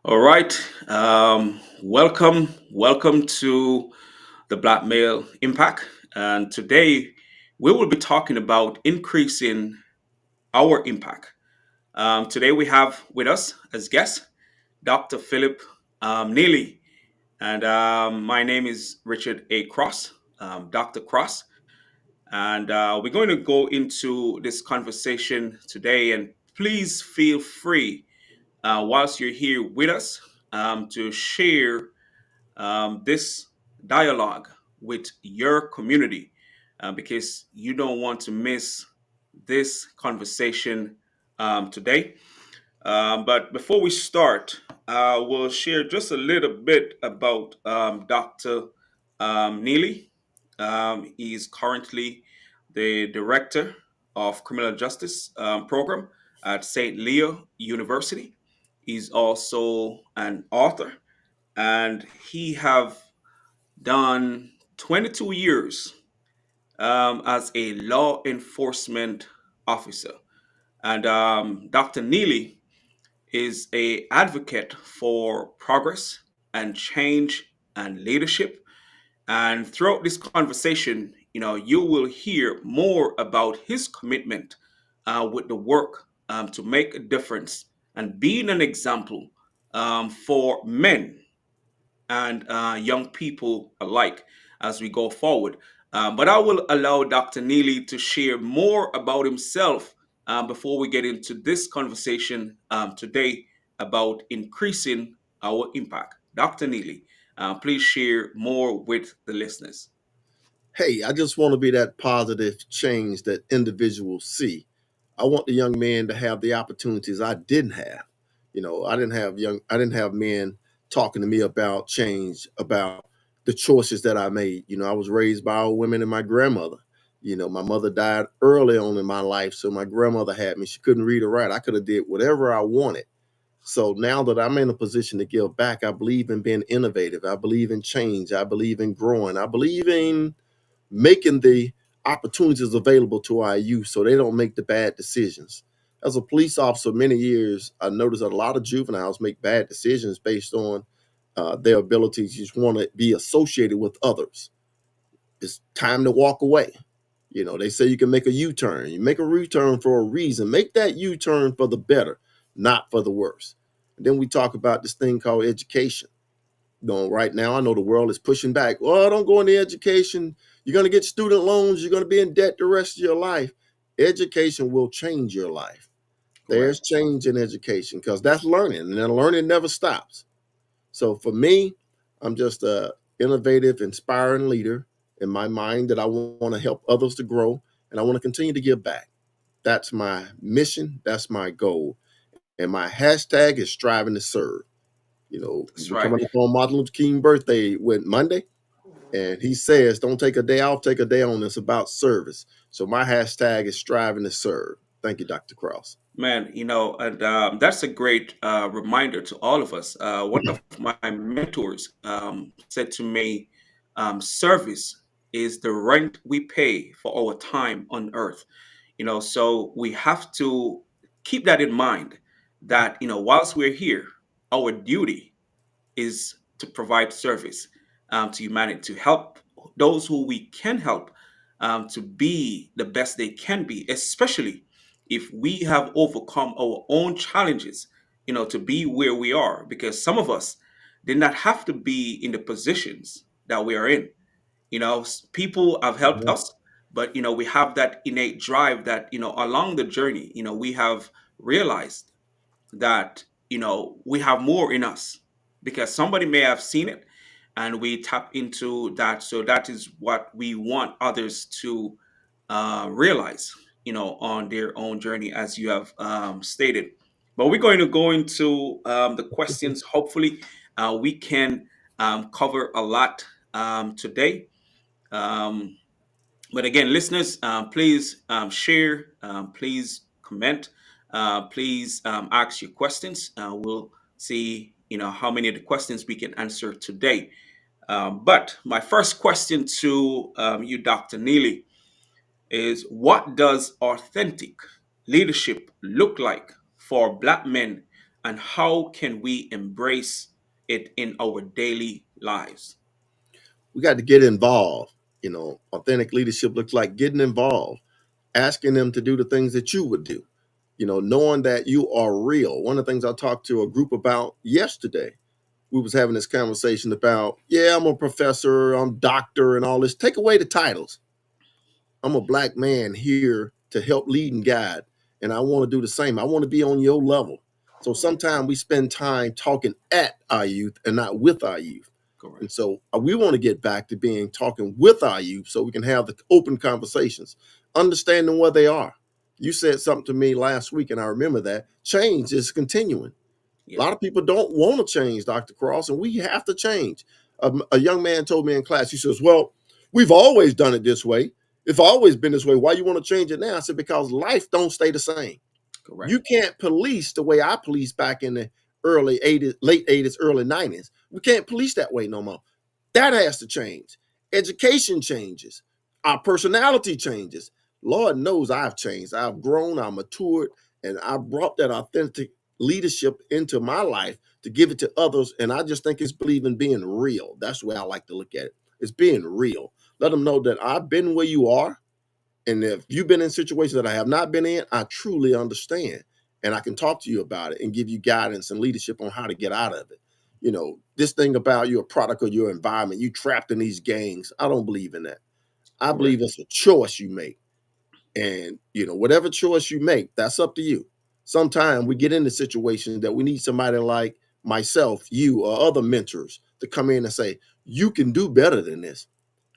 All right. Welcome to the Black Male Impact. And today we will be talking about increasing our impact. Today we have with us as guest Dr. Philip Neely. And my name is Richard A. Cross, Dr. Cross. And we're going to go into this conversation today. And please feel free, whilst you're here with us, to share this dialogue with your community because you don't want to miss this conversation today. But before we start, we'll share just a little bit about Dr. Neely. He's currently the director of criminal justice program at St. Leo University. He's also an author, and he have done 22 years as a law enforcement officer. And Dr. Neely is a advocate for progress and change and leadership. And throughout this conversation, you will hear more about his commitment with the work to make a difference and being an example for men and young people alike as we go forward. But I will allow Dr. Neely to share more about himself before we get into this conversation today about increasing our impact. Dr. Neely, please share more with the listeners. Hey, I just want to be that positive change that individuals see. I want the young men to have the opportunities I didn't have. I didn't have men talking to me about change, about the choices that I made. I was raised by all women and my grandmother. My mother died early on in my life, so my grandmother had me. She couldn't read or write. I could have did whatever I wanted. So now that I'm in a position to give back, I believe in being innovative. I believe in change. I believe in growing. I believe in making the opportunities available to our youth so they don't make the bad decisions. As a police officer, many years, I noticed that a lot of juveniles make bad decisions based on their ability to just want to be associated with others. It's time to walk away. They say you can make a U-turn. You make a U-turn for a reason. Make that U-turn for the better, not for the worse. And then we talk about this thing called education. Right now, I know the world is pushing back. Well, don't go into education. You're going to get student loans. You're going to be in debt the rest of your life. Education will change your life. Correct. There's change in education because that's learning, and then learning never stops. So for me, I'm just a innovative, inspiring leader in my mind that I want to help others to grow, and I want to continue to give back. That's my mission. That's my goal. And my hashtag is striving to serve. That's We're right. coming up on Martin Luther King birthday with Monday. And he says, don't take a day off, take a day on. It's about service. So my hashtag is striving to serve. Thank you, Dr. Cross. Man, and that's a great reminder to all of us. One of my mentors said to me, service is the rent we pay for our time on earth. So we have to keep that in mind that, whilst we're here, our duty is to provide service to humanity, to help those who we can help to be the best they can be, especially if we have overcome our own challenges, to be where we are. Because some of us did not have to be in the positions that we are in. People have helped Mhm. us, but we have that innate drive that along the journey, we have realized that we have more in us because somebody may have seen it and we tap into that. So that is what we want others to realize on their own journey, as you have stated. But we're going to go into the questions. Hopefully we can cover a lot today. um, but again, listeners, please share, please comment, please ask your questions. We'll see, how many of the questions we can answer today. But my first question to you, Dr. Neely, is what does authentic leadership look like for Black men and how can we embrace it in our daily lives? We got to get involved. Authentic leadership looks like getting involved, asking them to do the things that you would do. Knowing that you are real. One of the things I talked to a group about yesterday, we was having this conversation about, yeah, I'm a professor, I'm doctor and all this. Take away the titles. I'm a black man here to help lead and guide, and I want to do the same. I want to be on your level. So sometimes we spend time talking at our youth and not with our youth. And Correct. so we want to get back to being talking with our youth so we can have the open conversations, understanding where they are. You said something to me last week, and I remember that change is continuing. A Yeah. lot of people don't want to change, Dr. Cross, and we have to change. A young man told me in class, he says, well, we've always done it this way. It's always been this way. Why you want to change it now? I said, because life don't stay the same. Correct. You can't police the way I policed back in the early 80s, late 80s, early 90s. We can't police that way no more. That has to change. Education changes. Our personality changes. Lord knows I've changed. I've grown, I've matured, and I brought that authentic leadership into my life to give it to others. And I just think it's believing being real. That's the way I like to look at it. It's being real. Let them know that I've been where you are. And if you've been in situations that I have not been in, I truly understand. And I can talk to you about it and give you guidance and leadership on how to get out of it. This thing about you're a product of your environment, you trapped in these gangs. I don't believe in that. I Correct. believe it's a choice you make. And, whatever choice you make, that's up to you. Sometimes we get into situations that we need somebody like myself, you, or other mentors to come in and say, you can do better than this.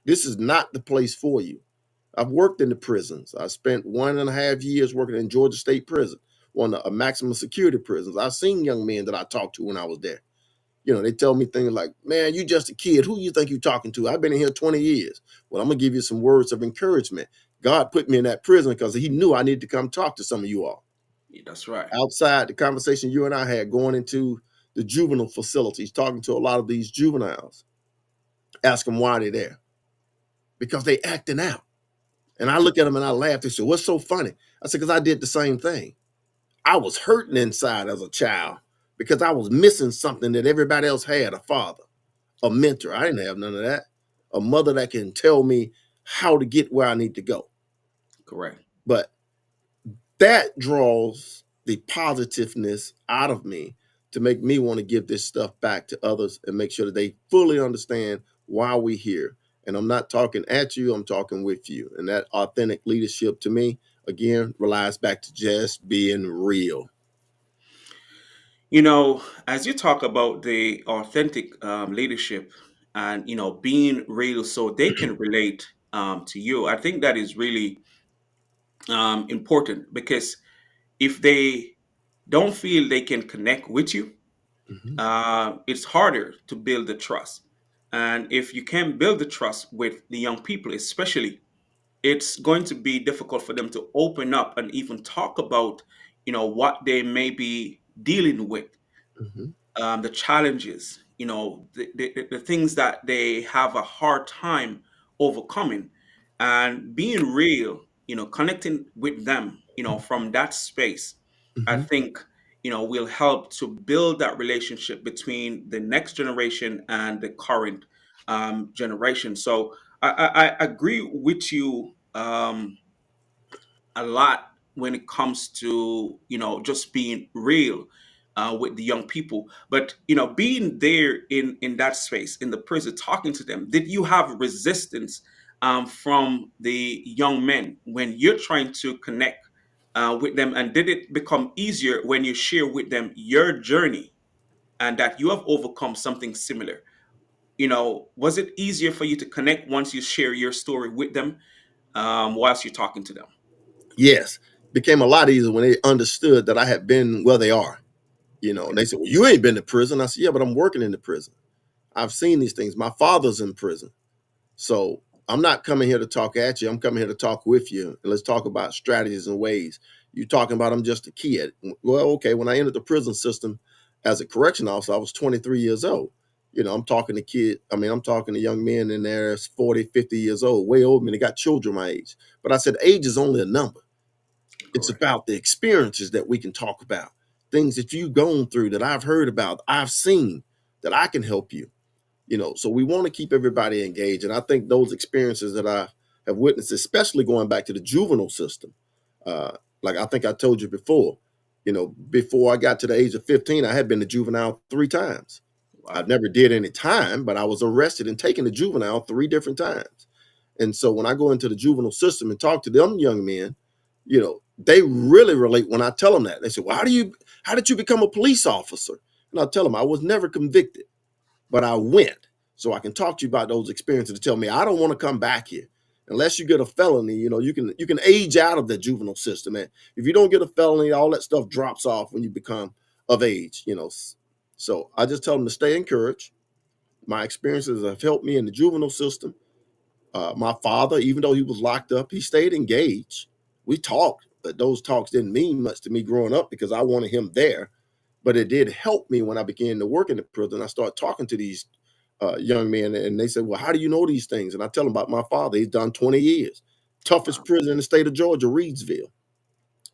This is not the place for you. I've worked in the prisons. I spent 1.5 years working in Georgia State Prison, one of the maximum security prisons. I've seen young men that I talked to when I was there. They tell me things like, man, you just a kid. Who you think you talking to? I've been in here 20 years. Well, I'm going to give you some words of encouragement. God put me in that prison because he knew I needed to come talk to some of you all. Yeah, that's right. Outside the conversation you and I had going into the juvenile facilities, talking to a lot of these juveniles, ask them why they're there. Because they acting out. And I look at them and I laugh. They say, what's so funny? I said, because I did the same thing. I was hurting inside as a child because I was missing something that everybody else had, a father, a mentor. I didn't have none of that. A mother that can tell me how to get where I need to go. Correct. But that draws the positiveness out of me to make me want to give this stuff back to others and make sure that they fully understand why we're here. And I'm not talking at you, I'm talking with you. And that authentic leadership to me, again, relies back to just being real. As you talk about the authentic leadership and being real, so they can relate to you, I think that is really important because if they don't feel they can connect with you, Mhm, it's harder to build the trust. And if you can't build the trust with the young people, especially, it's going to be difficult for them to open up and even talk about, what they may be dealing with, mhm, the challenges, the things that they have a hard time overcoming, and being real, connecting with them, from that space, I mhm. think, will help to build that relationship between the next generation and the current generation. So I agree with you a lot when it comes to just being real with the young people, but being there in that space in the prison talking to them, did you have resistance from the young men when you're trying to connect with them, and did it become easier when you share with them your journey and that you have overcome something similar? Was it easier for you to connect once you share your story with them whilst you're talking to them? Yes, became a lot easier when they understood that I had been where they are. And Okay. they said, well, you ain't been to prison. I said, yeah, but I'm working in the prison. I've seen these things. My father's in prison. So I'm not coming here to talk at you. I'm coming here to talk with you. And let's talk about strategies and ways. You talking about I'm just a kid. Well, okay. When I entered the prison system as a correction officer, I was 23 years old. I'm talking to I'm talking to young men in there 40, 50 years old, way older than me. They got children my age. But I said, age is only a number. It's Correct. about the experiences that we can talk about. things that you've gone through that I've heard about, I've seen, that I can help you. So we want to keep everybody engaged. And I think those experiences that I have witnessed, especially going back to the juvenile system, uh, like I think I told you before, before I got to the age of 15, I had been to juvenile 3 times. I Wow. never did any time, but I was arrested and taken to juvenile 3 different times. And so when I go into the juvenile system and talk to them young men, they really relate when I tell them that. They say, "Well, how did you become a police officer?" And I tell them I was never convicted, but I went. So I can talk to you about those experiences to tell me I don't want to come back here. Unless you get a felony, you can age out of the juvenile system. And if you don't get a felony, all that stuff drops off when you become of age. So I just tell them to stay encouraged. My experiences have helped me in the juvenile system. My father, even though he was locked up, he stayed engaged. We talked, but those talks didn't mean much to me growing up because I wanted him there. But it did help me when I began to work in the prison. I started talking to these young men, and they said, "Well, how do you know these things?" And I tell them about my father. He's done 20 years, toughest Wow. prison in the state of Georgia, Reedsville.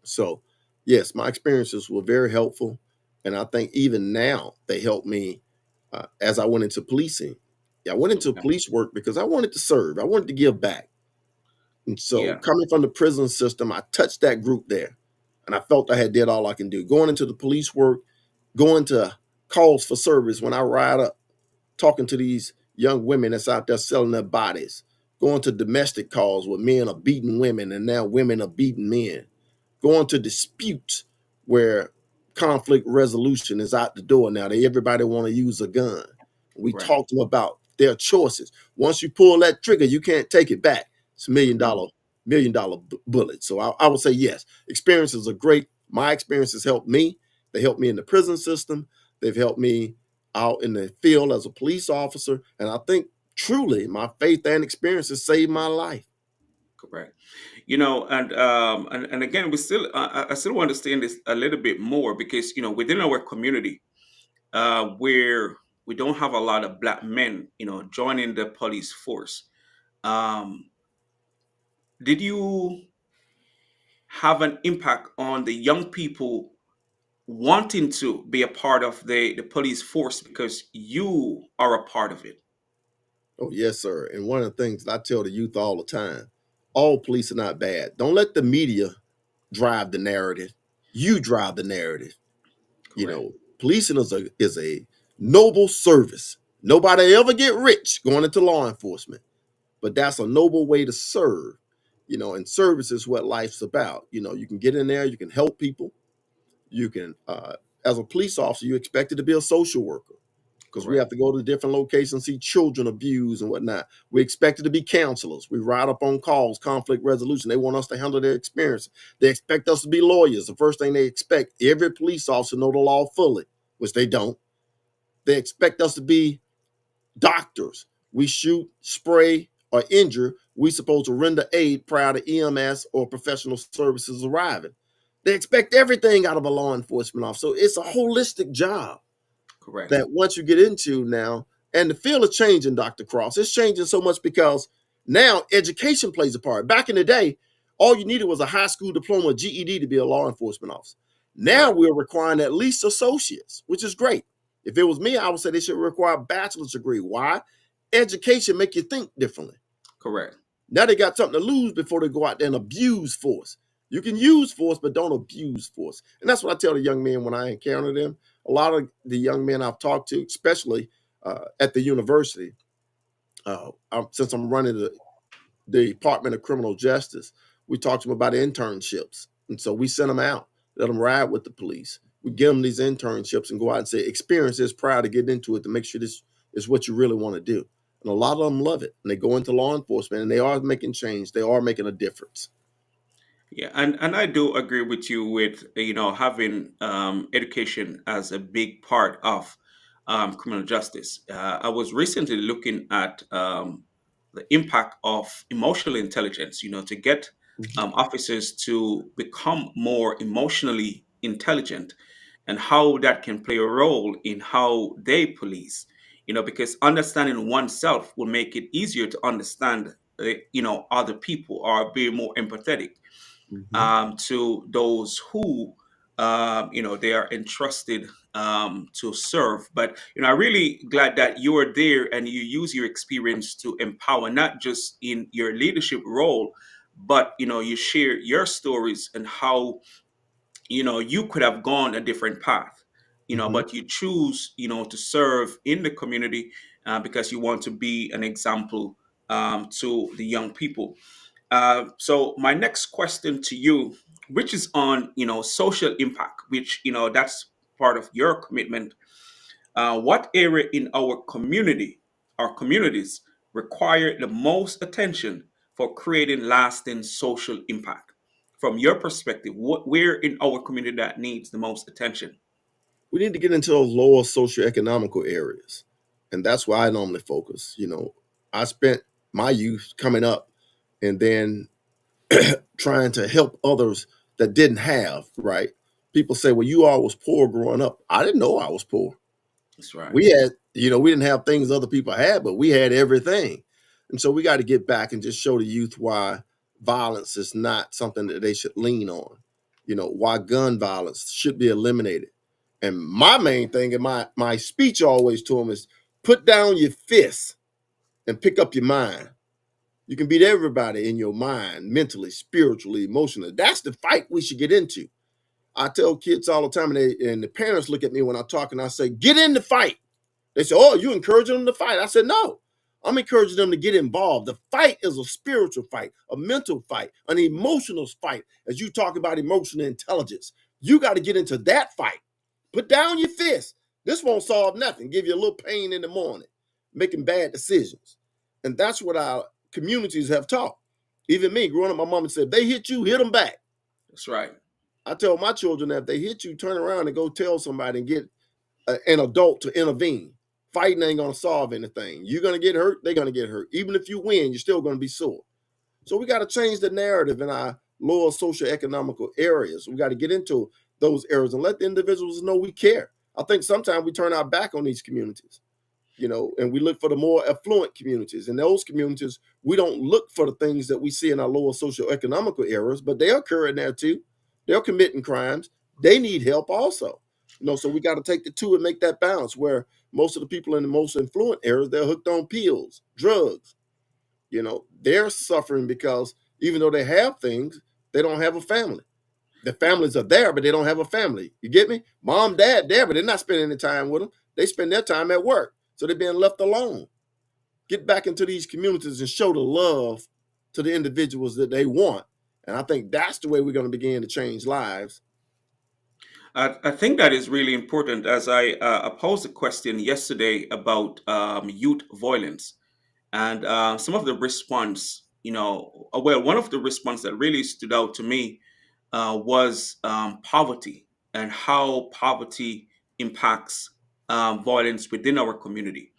So, yes, my experiences were very helpful, and I think even now they help me as I went into policing. Yeah, I went into Okay. police work because I wanted to serve. I wanted to give back. And so Yeah. coming from the prison system, I touched that group there. And I felt I had did all I can do. Going into the police work, going to calls for service when I ride up, talking to these young women that's out there selling their bodies, going to domestic calls where men are beating women and now women are beating men, going to disputes where conflict resolution is out the door now. Everybody want to use a gun. We Right. talk to them about their choices. Once you pull that trigger, you can't take it back. It's a million Mhm. dollar million dollar bullet. So I would say yes. Experiences are great. My experiences helped me. They helped me in the prison system. They've helped me out in the field as a police officer. And I think truly my faith and experiences saved my life. Correct. And again, we still I still want to understand this a little bit more because within our community, where we don't have a lot of black men, joining the police force. Um, did you have an impact on the young people wanting to be a part of the police force because you are a part of it? Oh, yes, sir. And one of the things I tell the youth all the time, all police are not bad. Don't let the media drive the narrative. You drive the narrative. Correct. Policing is a noble service. Nobody ever get rich going into law enforcement, but that's a noble way to serve. And service is what life's about. You can get in there, you can help people. You can, as a police officer, you expected to be a social worker because we have Correct. to go to different locations, see children abused and whatnot. We expected to be counselors. We ride up on calls, conflict resolution. They want us to handle their experience. They expect us to be lawyers. The first thing they expect every police officer know the law fully, which they don't. They expect us to be doctors. We shoot, spray, or injure. We supposed to render aid prior to EMS or professional services arriving. They expect everything out of a law enforcement officer. So it's a holistic job Correct. that once you get into now, and the field is changing, Dr. Cross. It's changing so much because now education plays a part. Back in the day, all you needed was a high school diploma, GED to be a law enforcement officer. Now Correct. we're requiring at least associates, which is great. If it was me, I would say they should require a bachelor's degree. Why? Education make you think differently. Correct. Now they got something to lose before they go out there and abuse force. You can use force, but don't abuse force. And that's what I tell the young men when I encounter them. A lot of the young men I've talked to, especially at the university, since I'm running the Department of Criminal Justice, we talk to them about internships. And so we send them out, let them ride with the police. We give them these internships and go out and say, experience this prior to getting into it to make sure this is what you really want to do. And a lot of them love it. And they go into law enforcement and they are making change. They are making a difference. Yeah, and I do agree with you with having education as a big part of criminal justice. I was recently looking at the impact of emotional intelligence. To get Mhm. officers to become more emotionally intelligent, and how that can play a role in how they police. Because understanding oneself will make it easier to understand other people, or be more empathetic Mhm. to those who they are entrusted to serve. But I'm really glad that you are there and you use your experience to empower, not just in your leadership role, but you share your stories and how you could have gone a different path, Mhm. but you choose to serve in the community because you want to be an example to the young people. So my next question to you, which is on social impact, which that's part of your commitment. What area in our communities, require the most attention for creating lasting social impact? From your perspective, where in our community that needs the most attention? We need to get into those lower socioeconomical areas. And that's where I normally focus. I spent my youth coming up and then trying to help others that didn't have, right? People say, well, you all was poor growing up. I didn't know I was poor. That's right. We had, we didn't have things other people had, but we had everything. And so we got to get back and just show the youth why violence is not something that they should lean on. Why gun violence should be eliminated. And my main thing in my speech always to them is put down your fists and pick up your mind. You can beat everybody in your mind, mentally, spiritually, emotionally. That's the fight we should get into. I tell kids all the time, and the parents look at me when I talk, and I say, get in the fight. They say, oh, you encouraging them to fight? I said, no, I'm encouraging them to get involved. The fight is a spiritual fight, a mental fight, an emotional fight. As you talk about emotional intelligence, you got to get into that fight. Put down your fist. This won't solve nothing. Give you a little pain in the morning, making bad decisions. And that's what our communities have taught. Even me, growing up, my mama said, if they hit you, hit them back. That's right. I tell my children that if they hit you, turn around and go tell somebody and get an adult to intervene. Fighting ain't going to solve anything. You're going to get hurt, they're going to get hurt. Even if you win, you're still going to be sore. So we got to change the narrative in our lower socioeconomical areas. We got to get into those areas and let the individuals know we care. I think sometimes we turn our back on these communities, and we look for the more affluent communities. In those communities, we don't look for the things that we see in our lower socioeconomical areas, but they occur in there too. They're committing crimes. They need help also. So we got to take the two and make that balance where most of the people in the most affluent areas, they're hooked on pills, drugs. They're suffering because even though they have things, they don't have a family. The families are there, but they don't have a family. You get me? Mom, dad, there, but they're not spending any time with them. They spend their time at work. So they're being left alone. Get back into these communities and show the love to the individuals that they want. And I think that's the way we're going to begin to change lives. I think that is really important. As I posed a question yesterday about youth violence, and some of the response, well, one of the response that really stood out to me was poverty and how poverty impacts violence within our community.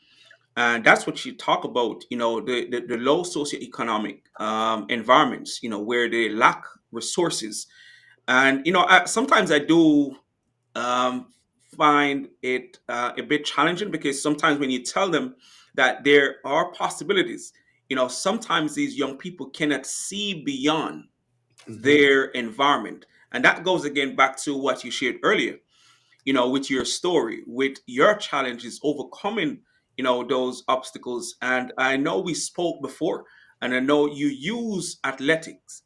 And that's what you talk about, the low socioeconomic environments, where they lack resources. And, sometimes I do um, find it a bit challenging because sometimes when you tell them that there are possibilities, sometimes these young people cannot see beyond Mhm. their environment. And that goes again back to what you shared earlier, with your story, with your challenges, overcoming, those obstacles. And I know we spoke before, and I know you use athletics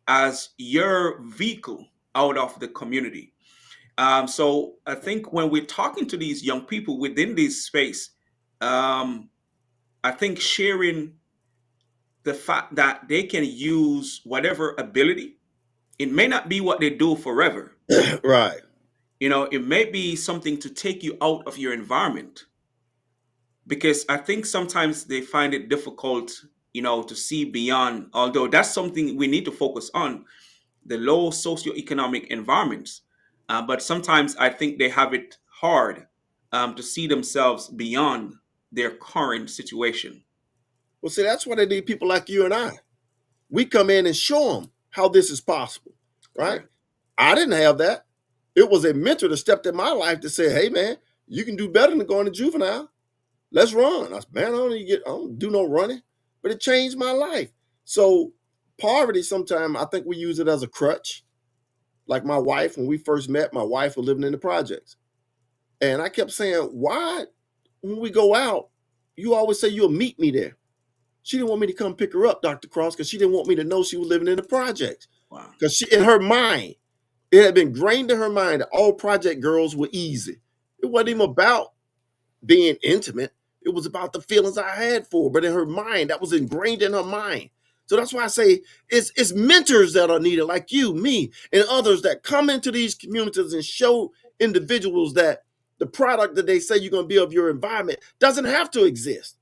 as your vehicle out of the community. So I think when we're talking to these young people within this space, um, I think sharing the fact that they can use whatever ability, it may not be what they do forever. Right. It may be something to take you out of your environment, because I think sometimes they find it difficult, to see beyond, although that's something we need to focus on, the low socioeconomic environments. But sometimes I think they have it hard to see themselves beyond their current situation. Well, see, that's why they need people like you and I. We come in and show them how this is possible, right? Correct. I didn't have that. It was a mentor that stepped in my life to say, hey, man, you can do better than going to juvenile. Let's run. I said, man, I don't do no running, but it changed my life. So poverty, sometimes I think we use it as a crutch. Like my wife, when we first met, my wife was living in the projects. And I kept saying, why, when we go out, you always say you'll meet me there. She didn't want me to come pick her up, Dr. Cross, because she didn't want me to know she was living in the projects. Wow. Because she, in her mind, it had been ingrained in her mind that all project girls were easy. It wasn't even about being intimate. It was about the feelings I had for her. But in her mind, that was ingrained in her mind. So that's why I say it's mentors that are needed, like you, me, and others that come into these communities and show individuals that the product that they say you're going to be of your environment doesn't have to exist.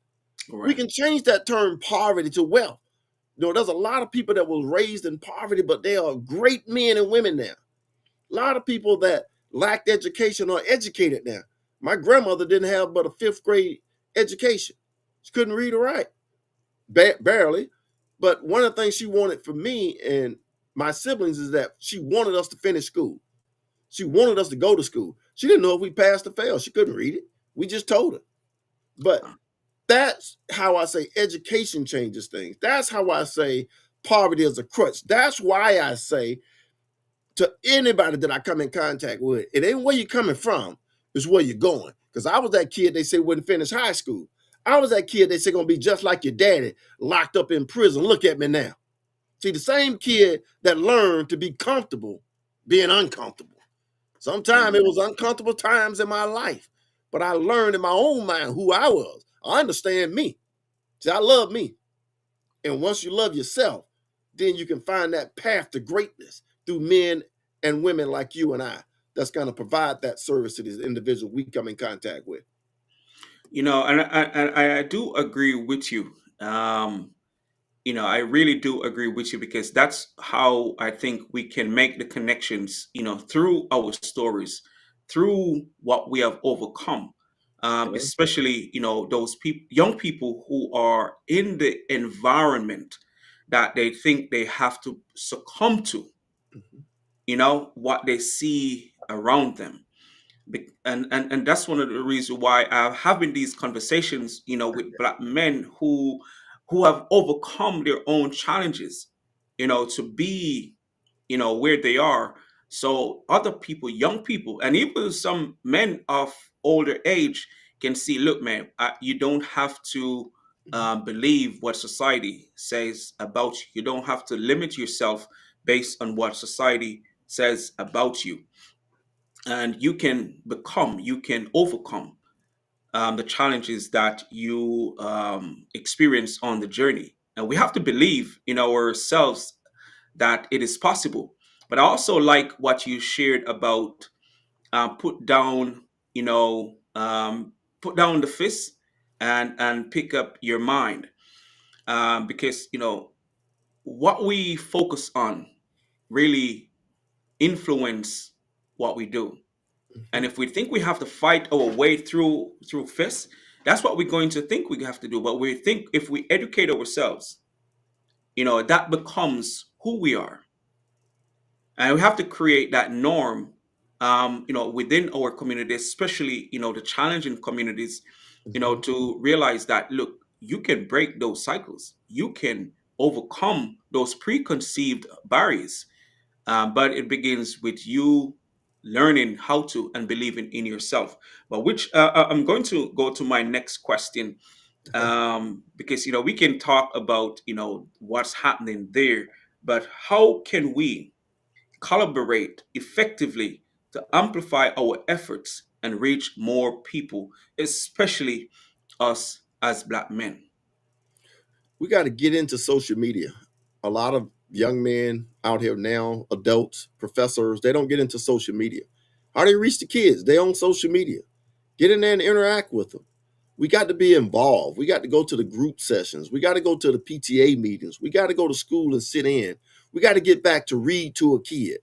We Right. can change that term poverty to wealth. You know, there's a lot of people that was raised in poverty, but they are great men and women now. A lot of people that lacked education are educated now. My grandmother didn't have but a fifth grade education. She couldn't read or write, barely. But one of the things she wanted for me and my siblings is that she wanted us to finish school. She wanted us to go to school. She didn't know if we passed or failed. She couldn't read it. We just told her. But that's how I say education changes things. That's how I say poverty is a crutch. That's why I say to anybody that I come in contact with, it ain't where you're coming from, it's where you're going. Because I was that kid they say wouldn't finish high school. I was that kid they say gonna be just like your daddy, locked up in prison. Look at me now. See, the same kid that learned to be comfortable being uncomfortable. Sometimes it Amen. was uncomfortable times in my life, but I learned in my own mind who I was. I understand me. See, I love me. And once you love yourself, then you can find that path to greatness through men and women like you and I that's going to provide that service to these individuals we come in contact with. And I do agree with you. I really do agree with you because that's how I think we can make the connections, through our stories, through what we have overcome. Okay. Especially, those young people who are in the environment that they think they have to succumb to, Mhm. what they see around them. And that's one of the reasons why I'm having these conversations, with black men who have overcome their own challenges, to be, where they are. So other people, young people, and even some men of older age can see, look, man, you don't have to believe what society says about you. You don't have to limit yourself based on what society says about you, and you can overcome the challenges that you experience on the journey. And we have to believe in ourselves that it is possible. But I also like what you shared about put down, put down the fist and pick up your mind, because what we focus on really influence what we do. And Mhm. if we think we have to fight our way through fists, that's what we're going to think we have to do. But we think if we educate ourselves, that becomes who we are. And we have to create that norm, within our community, especially, the challenging communities, Mhm. to realize that, look, you can break those cycles. You can overcome those preconceived barriers, but it begins with you learning how to and believing in yourself. But which I'm going to go to my next question, Okay. because we can talk about what's happening there, but how can we collaborate effectively to amplify our efforts and reach more people, especially us as black men? We got to get into social media. A lot of young men out here now, adults, professors, they don't get into social media. How do you reach the kids? They on social media. Get in there and interact with them. We got to be involved. We got to go to the group sessions. We got to go to the PTA meetings. We got to go to school and sit in. We got to get back to read to a kid.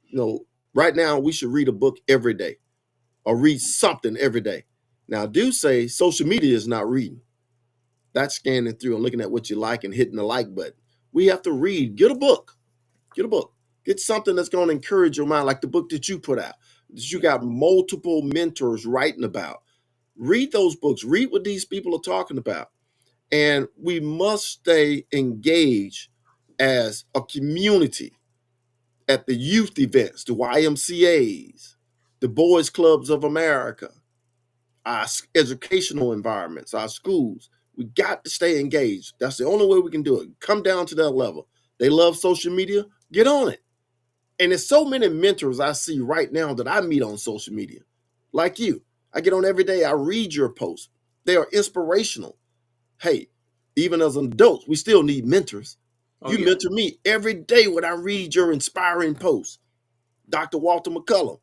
You know, right now we should read a book every day or read something every day. Now, I do say social media is not reading. That's scanning through and looking at what you like and hitting the like button. We have to read. Get a book. Get a book. Get something that's going to encourage your mind, like the book that you put out, that you Yeah. got multiple mentors writing about. Read those books. Read what these people are talking about. And we must stay engaged as a community, at the youth events, the YMCA's, the Boys Clubs of America, our educational environments, our schools. We got to stay engaged. That's the only way we can do it. Come down to that level. They love social media, get on it. And there's so many mentors I see right now that I meet on social media, like you. I get on every day, I read your posts. They are inspirational. Hey, even as adults, we still need mentors. Oh You yeah. mentor me every day when I read your inspiring posts. Dr. Walter McCullum.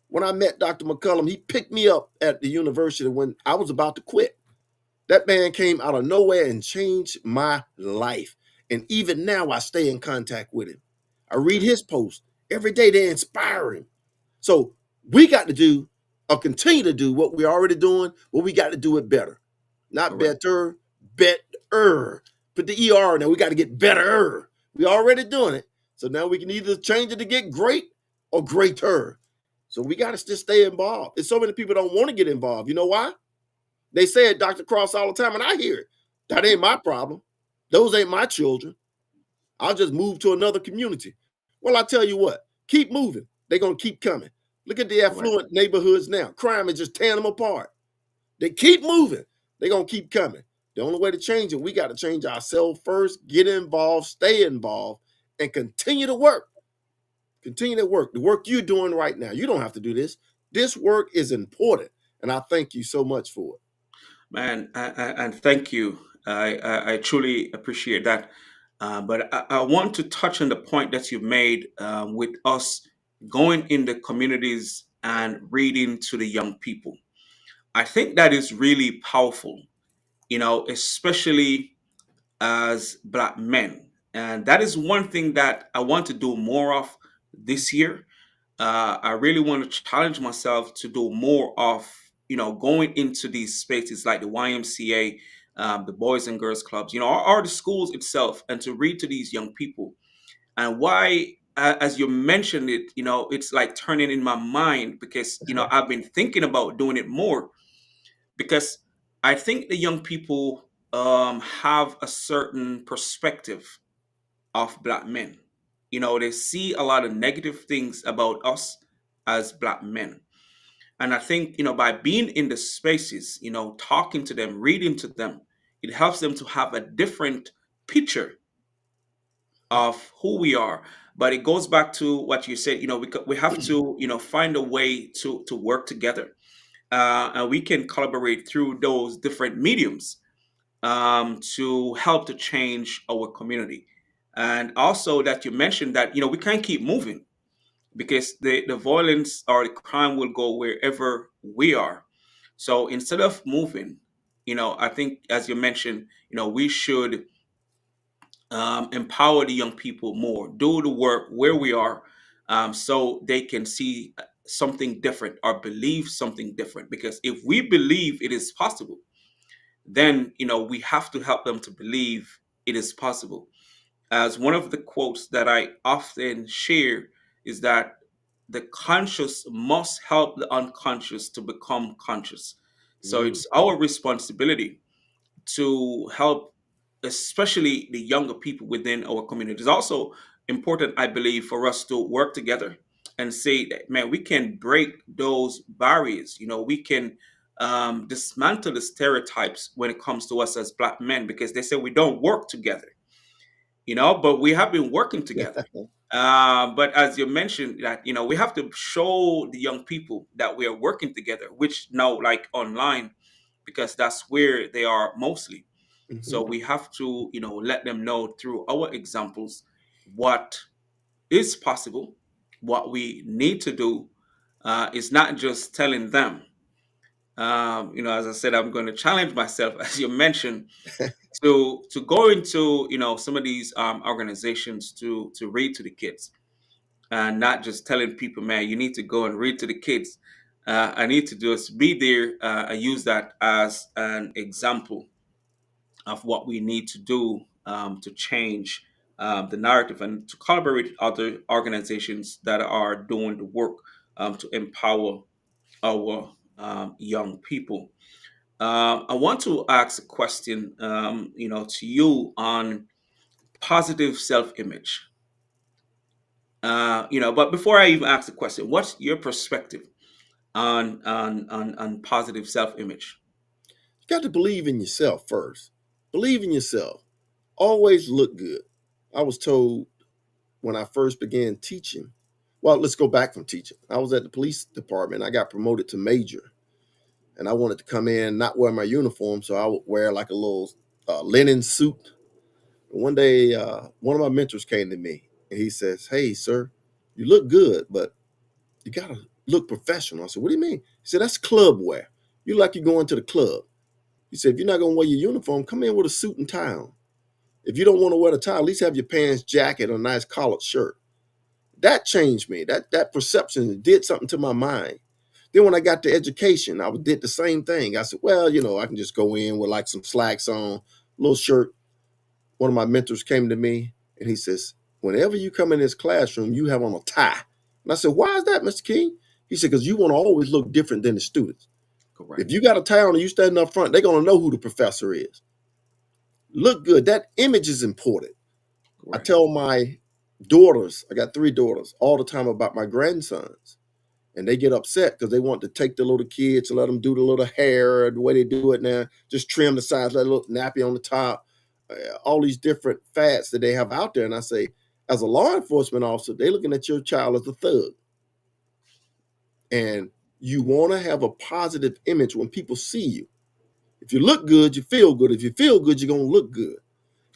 When I met Dr. McCullum, he picked me up at the university when I was about to quit. That man came out of nowhere and changed my life. And even now, I stay in contact with him. I read his posts every day, they're inspiring. So we got to do or continue to do what we're already doing, but we got to do it better. Not Correct. better, better. Put the ER in there. We got to get better. We already doing it. So now we can either change it to get great or greater. So we got to just stay involved. And so many people don't want to get involved. You know why? They say it, Dr. Cross, all the time, and I hear it. That ain't my problem. Those ain't my children. I'll just move to another community. Well, I tell you what, keep moving. They're going to keep coming. Look at the Correct. affluent neighborhoods now. Crime is just tearing them apart. They keep moving. They're going to keep coming. The only way to change it, we got to change ourselves first, get involved, stay involved, and continue to work. Continue to work. The work you're doing right now, you don't have to do this. This work is important. And I thank you so much for it. Man, and thank you. I truly appreciate that. But I want to touch on the point that you made with us going in the communities and reading to the young people. I think that is really powerful, especially as Black men. And that is one thing that I want to do more of this year. I really want to challenge myself to do more of, going into these spaces like the YMCA, the Boys and Girls Clubs, or the schools itself, and to read to these young people. And why, as you mentioned it, it's like turning in my mind because, I've been thinking about doing it more because I think the young people have a certain perspective of Black men. They see a lot of negative things about us as Black men. And I think, by being in the spaces, talking to them, reading to them, it helps them to have a different picture of who we are. But it goes back to what you said, we have to, find a way to work together. And we can collaborate through those different mediums to help to change our community. And also that you mentioned that, we can't keep moving because the violence or the crime will go wherever we are. So instead of moving, I think as you mentioned, we should empower the young people more, do the work where we are, so they can see something different or believe something different. Because if we believe it is possible, then we have to help them to believe it is possible. As one of the quotes that I often share is that the conscious must help the unconscious to become conscious. So Mm. it's our responsibility to help, especially the younger people within our community. It's also important, I believe, for us to work together and say that, man, we can break those barriers. We can dismantle the stereotypes when it comes to us as Black men, because they say we don't work together, but we have been working together. But as you mentioned, that we have to show the young people that we are working together, which now like online, because that's where they are mostly. So Mhm. we have to, let them know through our examples what is possible, what we need to do. Is not just telling them. As I said, I'm going to challenge myself, as you mentioned, to go into some of these organizations to read to the kids, and not just telling people, man, you need to go and read to the kids. I need to just be there and use that as an example of what we need to do to change the narrative and to collaborate with other organizations that are doing the work to empower our young people. I want to ask a question, to you on positive self-image. But before I even ask the question, what's your perspective on positive self-image? You got to believe in yourself first. Believe in yourself. Always look good. I was told when I first began teaching, well, let's go back from teaching. I was at the police department. I got promoted to major, and I wanted to come in, not wear my uniform, so I would wear like a little linen suit. One day, one of my mentors came to me and he says, "Hey, sir, you look good, but you gotta look professional." I said, "What do you mean?" He said, "That's club wear. You like you're going to the club." He said, "If you're not gonna wear your uniform, come in with a suit and tie on. If you don't want to wear the tie, at least have your pants, jacket, or a nice collared shirt." That changed me. That perception did something to my mind. Then when I got to education, I did the same thing. I said, "Well, I can just go in with like some slacks on, little shirt." One of my mentors came to me and he says, "Whenever you come in this classroom, you have on a tie." And I said, "Why is that, Mr. King?" He said, "Because you want to always look different than the students. Correct. If you got a tie on and you standing up front, they're going to know who the professor is. Look good. That image is important." I Correct. tell my daughters, I got 3 daughters, all the time about my grandsons. And they get upset because they want to take the little kids and let them do the little hair the way they do it now, just trim the sides, let a little nappy on the top, all these different fads that they have out there. And I say, as a law enforcement officer, they're looking at your child as a thug. And you want to have a positive image when people see you. If you look good, you feel good. If you feel good, you're going to look good.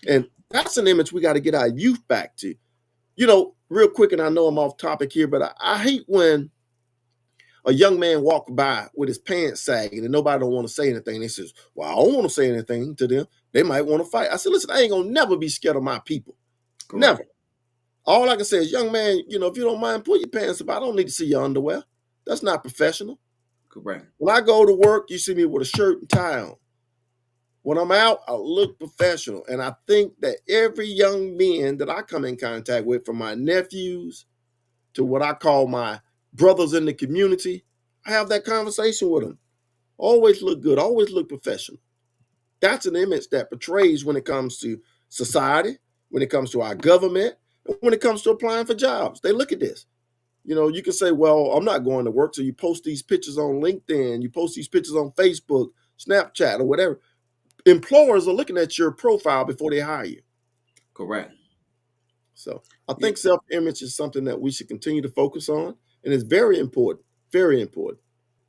Yeah. And that's an image we got to get our youth back to. Real quick, and I know I'm off topic here, but I hate when a young man walk by with his pants sagging and nobody don't want to say anything. He says, "Well, I don't want to say anything to them. They might want to fight." I said, "Listen, I ain't gonna never be scared of my people. Correct. Never. All I can say is, young man, if you don't mind, pull your pants up. I don't need to see your underwear. That's not professional. Correct. When I go to work, you see me with a shirt and tie on. When I'm out, I look professional." And I think that every young man that I come in contact with, from my nephews to what I call my brothers in the community, I have that conversation with them. Always look good, always look professional. That's an image that portrays when it comes to society, when it comes to our government, and when it comes to applying for jobs. They look at this. You can say, "Well, I'm not going to work." So you post these pictures on LinkedIn, you post these pictures on Facebook, Snapchat, or whatever. Employers are looking at your profile before they hire you. Correct. So I Yeah. think self image is something that we should continue to focus on. And it's very important, very important.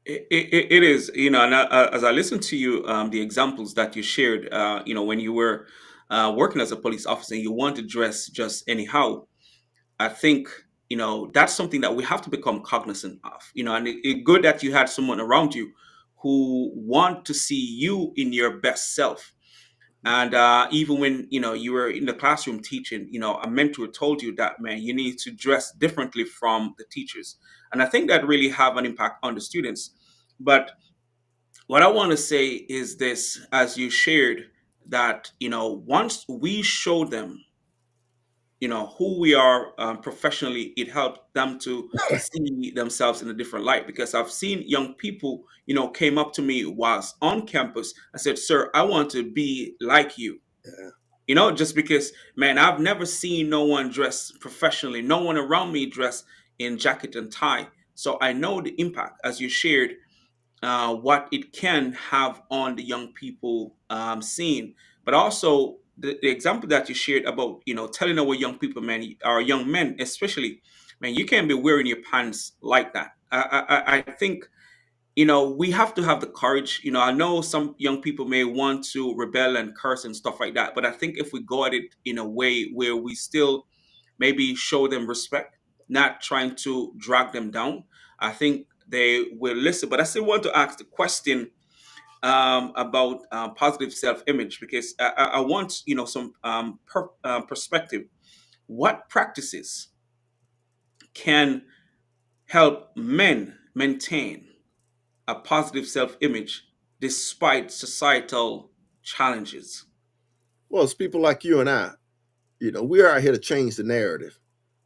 It is, and as I listen to you, the examples that you shared, when you were working as a police officer and you want to dress just anyhow, I think, that's something that we have to become cognizant of, and it's good that you had someone around you who want to see you in your best self. And even when you were in the classroom teaching, a mentor told you that, man, you need to dress differently from the teachers. And I think that really have an impact on the students. But what I want to say is this: as you shared, that once we show them who we are professionally, it helped them to see themselves in a different light. Because I've seen young people came up to me whilst on campus and said, "Sir, I want to be like you." Yeah. Just because, man, I've never seen no one dress professionally, no one around me dress in jacket and tie. So I know the impact, as you shared, what it can have on the young people scene. But also the example that you shared about, telling our young people, man, our young men especially, man, you can't be wearing your pants like that. I think, we have to have the courage. I know some young people may want to rebel and curse and stuff like that, but I think if we go at it in a way where we still maybe show them respect, not trying to drag them down, I think they will listen. But I still want to ask the question about positive self-image, because I want some perspective. What practices can help men maintain a positive self-image despite societal challenges? Well, it's people like you and I. We are here to change the narrative.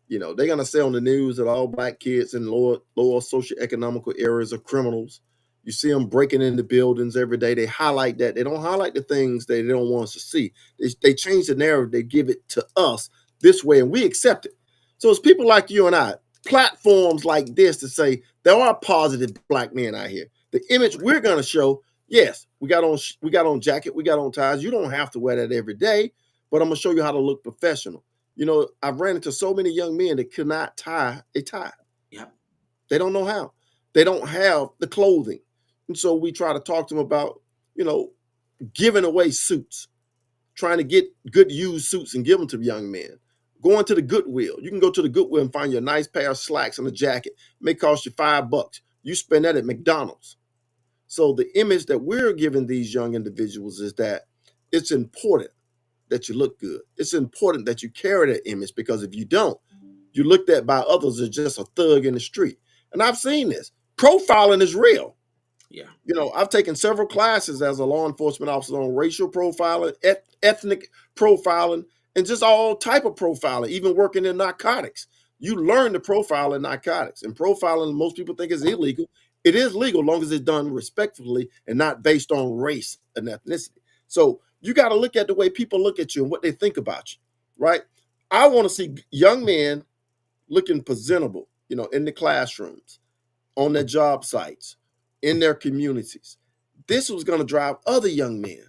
They're gonna say on the news that all black kids in lower socioeconomical areas are criminals. You see them breaking into buildings every day. They highlight that. They don't highlight the things they don't want us to see. They change the narrative. They give it to us this way, and we accept it. So it's people like you and I. platforms like this to say there are positive black men out here. The image we're going to show, yes, we got on jacket, we got on ties. You don't have to wear that every day, but I'm going to show you how to look professional. I've ran into so many young men that could not tie a tie. Yeah. They don't know how. They don't have the clothing. And so we try to talk to them about, you know, giving away suits, trying to get good used suits and give them to young men. Going to the Goodwill. You can go to the Goodwill and find you a nice pair of slacks and a jacket. It may cost you $5. You spend that at McDonald's. So the image that we're giving these young individuals is that it's important that you look good. It's important that you carry that image, because if you don't, you're looked at by others as just a thug in the street. And I've seen this. Profiling is real. Yeah. I've taken several classes as a law enforcement officer on racial profiling, ethnic profiling, and just all type of profiling, even working in narcotics. You learn to profile in narcotics. And profiling, most people think is illegal. It is legal as long as it's done respectfully and not based on race and ethnicity. So you got to look at the way people look at you and what they think about you, right? I want to see young men looking presentable, in the classrooms, on their job sites, in their communities. This was going to drive other young men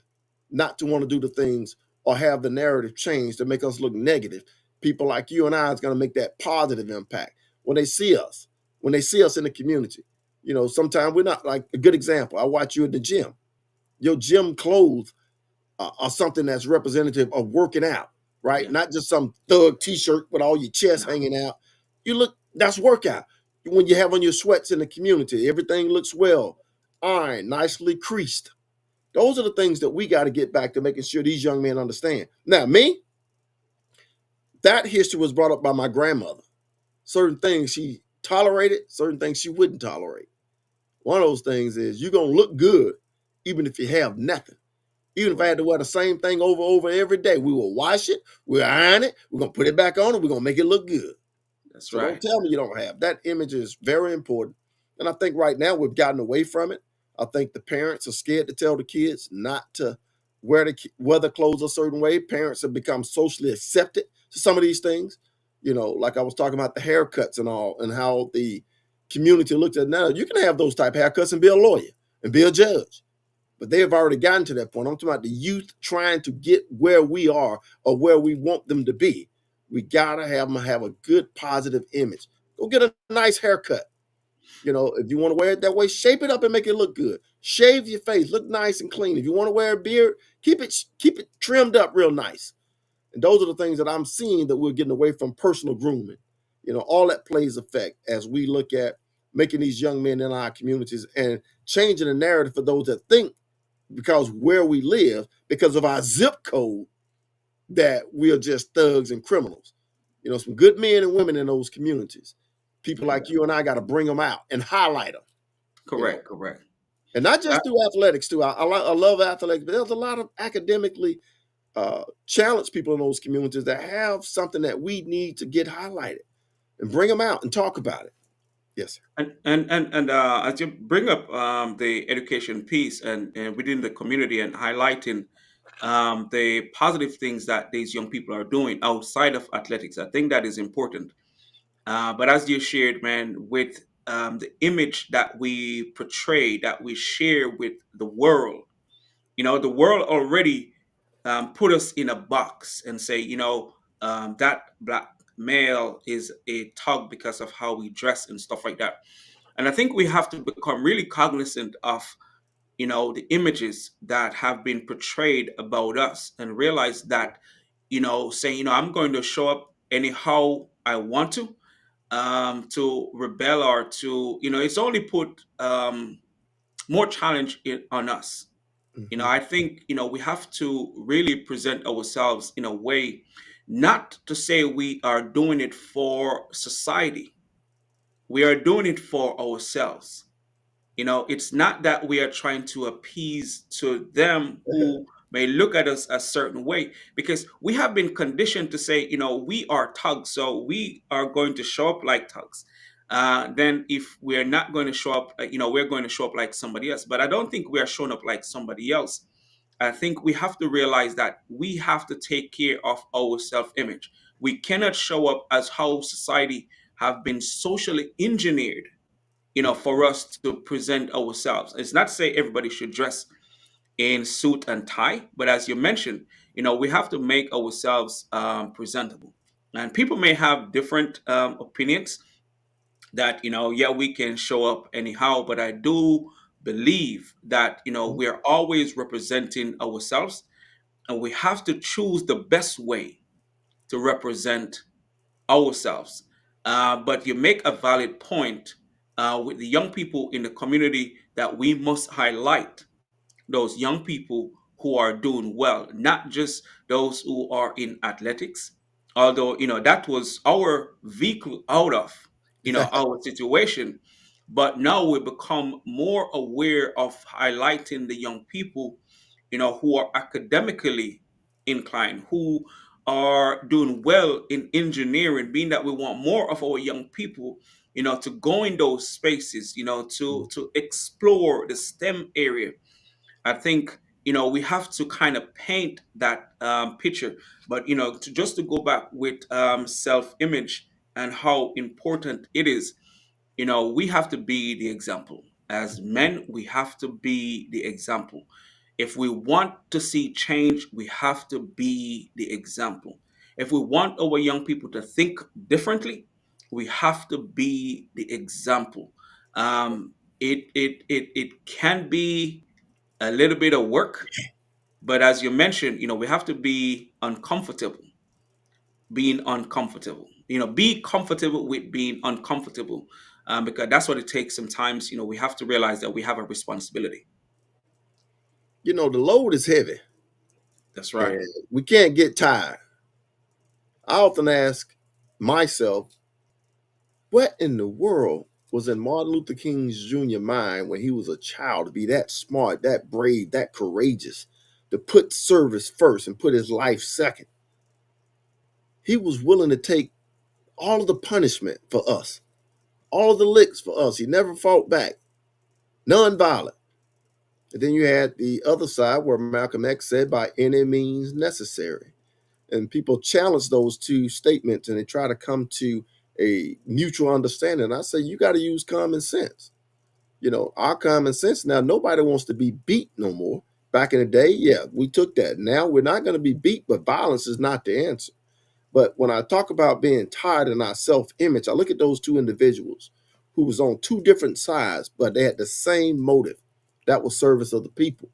not to want to do the things or have the narrative change to make us look negative. People like you and I is going to make that positive impact when they see us, in the community. Sometimes we're not, like a good example. I watch you at the gym. Your gym clothes are something that's representative of working out, right? Yeah. Not just some thug t-shirt with all your chest No. hanging out. That's workout. When you have on your sweats in the community, everything looks well, ironed, nicely creased. Those are the things that we got to get back to making sure these young men understand. Now, me, that history was brought up by my grandmother. Certain things she tolerated, certain things she wouldn't tolerate. One of those things is you're going to look good even if you have nothing. Even if I had to wear the same thing over every day, we will wash it, we'll iron it, we're going to put it back on, and we're going to make it look good. That's So don't right. tell me you don't have. That image is very important. And I think right now we've gotten away from it. I think the parents are scared to tell the kids not to wear the clothes a certain way. Parents have become socially accepted to some of these things. Like I was talking about the haircuts and all, and how the community looks at it now. You can have those type haircuts and be a lawyer and be a judge. But they have already gotten to that point. I'm talking about the youth trying to get where we are or where we want them to be. We gotta have them have a good positive image. Go get a nice haircut. If you want to wear it that way, shape it up and make it look good. Shave your face, look nice and clean. If you want to wear a beard, keep it trimmed up real nice. And those are the things that I'm seeing that we're getting away from personal grooming. All that plays effect as we look at making these young men in our communities and changing the narrative for those that think because where we live, because of our zip code, that we are just thugs and criminals. Some good men and women in those communities. People like you and I got to bring them out and highlight them, you know, Correct. Correct. and not Uh, just through athletics too. I love athletics, but there's a lot of academically challenged people in those communities that have something that we need to get highlighted and bring them out and talk about it. Yes, sir. and as you bring up the education piece and within the community and highlighting the positive things that these young people are doing outside of athletics, I think that is important. But as you shared, man, with the image that we portray, that we share with the world, the world already put us in a box and say, that black male is a thug because of how we dress and stuff like that. And I think we have to become really cognizant of, the images that have been portrayed about us and realize that, saying, I'm going to show up anyhow I want to rebel or to, it's only put more challenge on us. Hmm. I think, we have to really present ourselves in a way, not to say we are doing it for society. We are doing it for ourselves. It's not that we are trying to appease to them who may look at us a certain way, because we have been conditioned to say, we are thugs, so we are going to show up like thugs. Then if we are not going to show up, we're going to show up like somebody else. But I don't think we are showing up like somebody else. I think we have to realize that we have to take care of our self image. We cannot show up as how society have been socially engineered, for us to present ourselves. It's not to say everybody should dress in suit and tie, but as you mentioned, we have to make ourselves presentable. And people may have different opinions that, yeah, we can show up anyhow, but I do believe that, we're always representing ourselves, and we have to choose the best way to represent ourselves. But you make a valid point with the young people in the community, that we must highlight those young people who are doing well, not just those who are in athletics. Although, that was our vehicle out of, our situation. But now we become more aware of highlighting the young people, who are academically inclined, who are doing well in engineering, being that we want more of our young people, to go in those spaces, to explore the STEM area. I think, we have to kind of paint that picture. But, just to go back with self-image and how important it is, we have to be the example. As men, we have to be the example. If we want to see change, we have to be the example. If we want our young people to think differently, we have to be the example. It can be a little bit of work, but as you mentioned, we have to be uncomfortable, being uncomfortable. Be comfortable with being uncomfortable, because that's what it takes. Sometimes, we have to realize that we have a responsibility. The load is heavy That's right. and we can't get tired. I often ask myself, what in the world was in Martin Luther King's Jr. mind when he was a child to be that smart, that brave, that courageous, to put service first and put his life second? He was willing to take all of the punishment for us, all of the licks for us. He never fought back, nonviolent. And then you had the other side where Malcolm X said, by any means necessary. And people challenge those two statements and they try to come to a mutual understanding. I say, you got to use common sense. Our common sense now, nobody wants to be beat no more. Back in the day, yeah, we took that. Now we're not going to be beat, but violence is not the answer. But when I talk about being tired in our self-image, I look at those two individuals who was on two different sides, but they had the same motive. That was service of the people.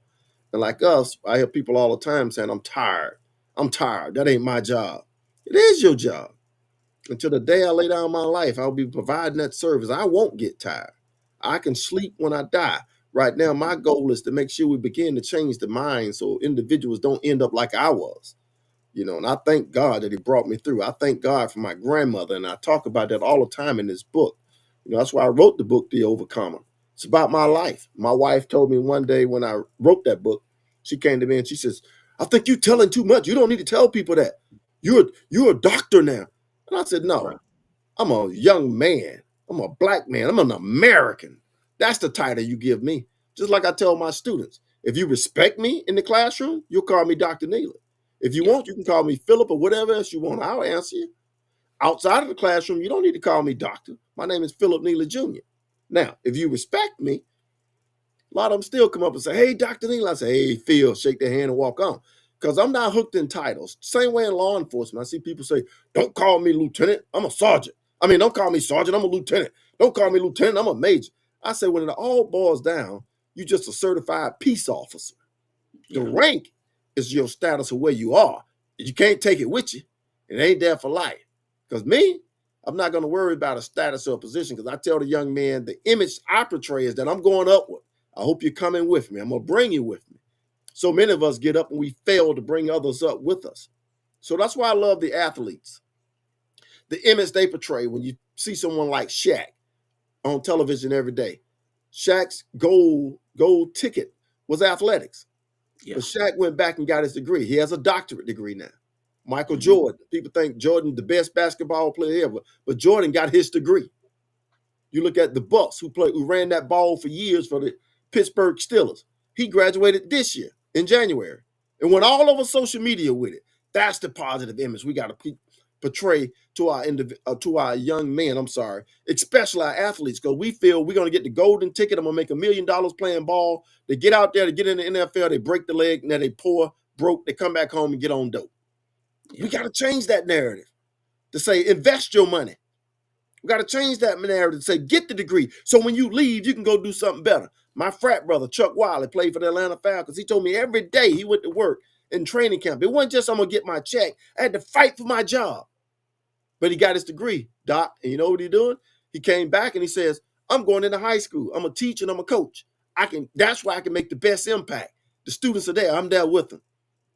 And like us, I hear people all the time saying, I'm tired. I'm tired. That ain't my job. It is your job. Until the day I lay down my life, I'll be providing that service. I won't get tired. I can sleep when I die. Right now, my goal is to make sure we begin to change the mind so individuals don't end up like I was. And I thank God that He brought me through. I thank God for my grandmother, and I talk about that all the time in this book. That's why I wrote the book, The Overcomer. It's about my life. My wife told me one day when I wrote that book, she came to me and she says, I think you're telling too much. You don't need to tell people that. You're a doctor now. And I said, no, Right. I'm a young man. I'm a black man. I'm an American. That's the title you give me. Just like I tell my students, if you respect me in the classroom, you'll call me Dr. Neely. If you Yeah. want, you can call me Philip or whatever else you want. I'll answer you. Outside of the classroom, you don't need to call me doctor. My name is Philip Neely Jr. Now, if you respect me, a lot of them still come up and say, hey, Dr. Neely. I say, hey, Phil, shake their hand and walk on. Because I'm not hooked in titles. Same way in law enforcement. I see people say, don't call me lieutenant. I'm a sergeant. Don't call me sergeant. I'm a lieutenant. Don't call me lieutenant. I'm a major. I say, when it all boils down, you're just a certified peace officer. The Yeah. rank is your status of where you are. You can't take it with you. It ain't there for life. Because me, I'm not going to worry about a status or a position, because I tell the young man the image I portray is that I'm going upward. I hope you're coming with me. I'm going to bring you with me. So many of us get up and we fail to bring others up with us. So that's why I love the athletes. The image they portray when you see someone like Shaq on television every day. Shaq's gold ticket was athletics. Yeah. But Shaq went back and got his degree. He has a doctorate degree now. Michael Hmm. Jordan. People think Jordan the best basketball player ever, but Jordan got his degree. You look at the Bucks, who ran that ball for years for the Pittsburgh Steelers. He graduated this year in January and went all over social media with it. That's the positive image we got to portray to to our young men. I'm sorry, especially our athletes, because we feel we're going to get the golden ticket. I'm going to make $1 million playing ball. They get out there to get in the NFL, they break the leg, and then they poor, broke, they come back home and get on dope. Yeah. We got to change that narrative to say invest your money. We got to change that narrative to say get the degree, so when you leave, you can go do something better. My frat brother Chuck Wiley played for the Atlanta Falcons. He told me every day he went to work in training camp, it wasn't just I'm gonna get my check. I had to fight for my job. But he got his degree, Doc. And you know what he's doing? He came back and he says, I'm going into high school. I'm a teacher and I'm a coach. That's why I can make the best impact. The students are there. I'm there with them.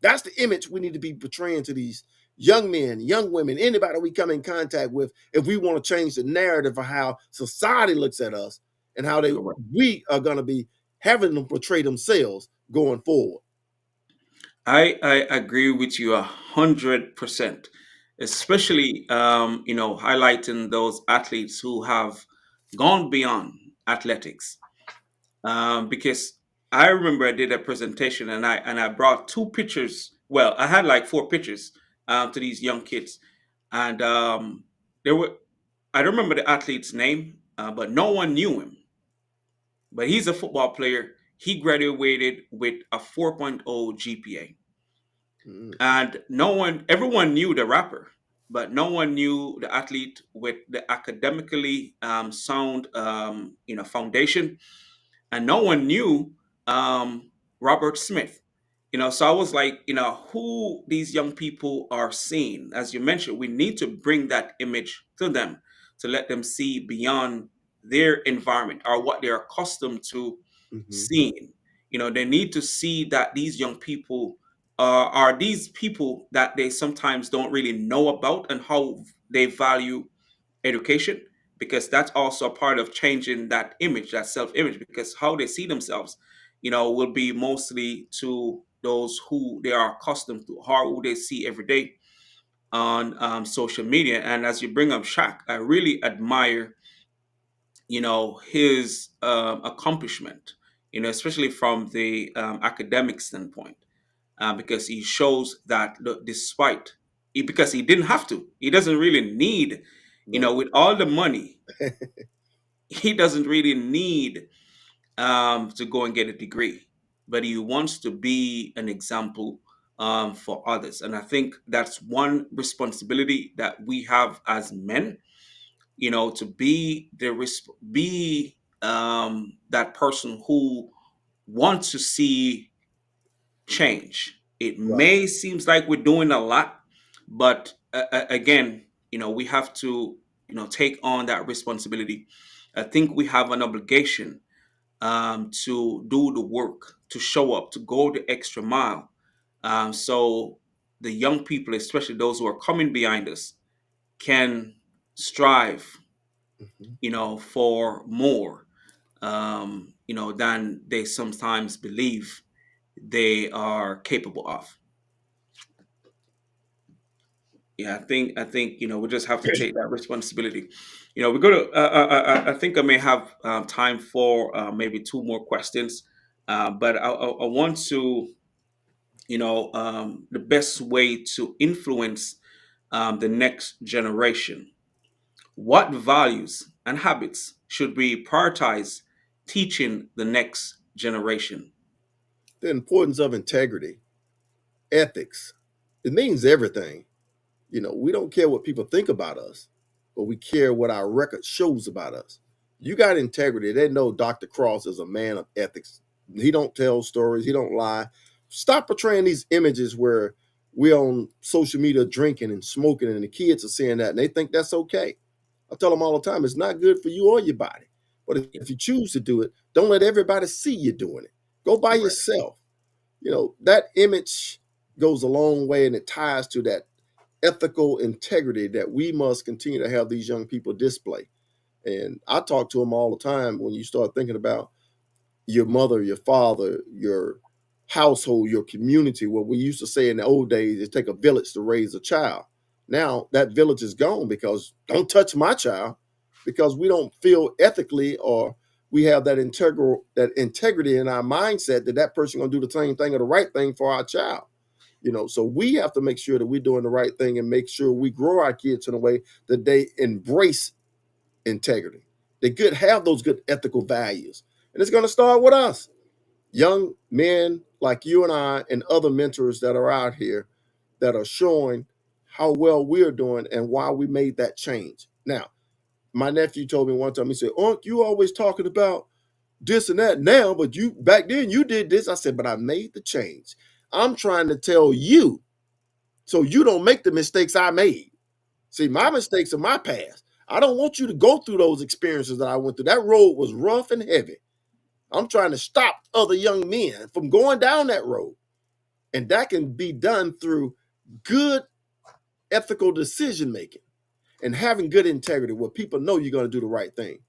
That's the image we need to be portraying to these young men, young women, anybody we come in contact with, if we want to change the narrative of how society looks at us and how we are going to be having them portray themselves going forward. I agree with you 100%, especially highlighting those athletes who have gone beyond athletics. Because I remember I did a presentation and I brought two pictures. Well, I had like four pictures to these young kids, and there were I don't remember the athlete's name, but no one knew him. But he's a football player. He graduated with a 4.0 GPA. And everyone knew the rapper, but no one knew the athlete with the academically sound, foundation, and no one knew Robert Smith. So I was like, who these young people are seeing. As you mentioned, we need to bring that image to them to let them see beyond their environment or what they're accustomed to seeing. They need to see that these young people are these people that they sometimes don't really know about and how they value education, because that's also a part of changing that image, that self-image, because how they see themselves, will be mostly to those who they are accustomed to, how who they see every day on social media. And as you bring up Shaq, I really admire, his accomplishment, especially from the academic standpoint, because he shows that because he didn't have to, he doesn't really need, with all the money, he doesn't really need to go and get a degree, but he wants to be an example for others. And I think that's one responsibility that we have as men, to be that person who wants to see change. It Right. may seems like we're doing a lot, but again, we have to, take on that responsibility. I think we have an obligation to do the work, to show up, to go the extra mile. So the young people, especially those who are coming behind us, can strive, for more, than they sometimes believe they are capable of. Yeah, I think we just have to take that responsibility. We go to. I think I may have time for maybe two more questions, but I want to, the best way to influence the next generation. What values and habits should we prioritize teaching the next generation? The importance of integrity, ethics. It means everything. We don't care what people think about us, but we care what our record shows about us. You got integrity. They know Dr. Cross is a man of ethics. He don't tell stories. He don't lie. Stop portraying these images where we're on social media drinking and smoking, and the kids are seeing that and they think that's okay. I tell them all the time, it's not good for you or your body. But if you choose to do it, don't let everybody see you doing it. Go by Right. yourself. That image goes a long way, and it ties to that ethical integrity that we must continue to have these young people display. And I talk to them all the time. When you start thinking about your mother, your father, your household, your community, what we used to say in the old days, it take a village to raise a child. Now that village is gone, because don't touch my child, because we don't feel ethically, or we have that integrity in our mindset that person gonna do the same thing or the right thing for our child. So we have to make sure that we're doing the right thing and make sure we grow our kids in a way that they embrace integrity. They have those good ethical values. And it's going to start with us, young men like you and I and other mentors that are out here that are showing how well we're doing and why we made that change. Now, my nephew told me one time, he said, "Unc, you always talking about this and that now, but you back then you did this." I said, "But I made the change. I'm trying to tell you so you don't make the mistakes I made. See, my mistakes are my past. I don't want you to go through those experiences that I went through. That road was rough and heavy. I'm trying to stop other young men from going down that road." And that can be done through good ethical decision making and having good integrity where people know you're going to do the right thing.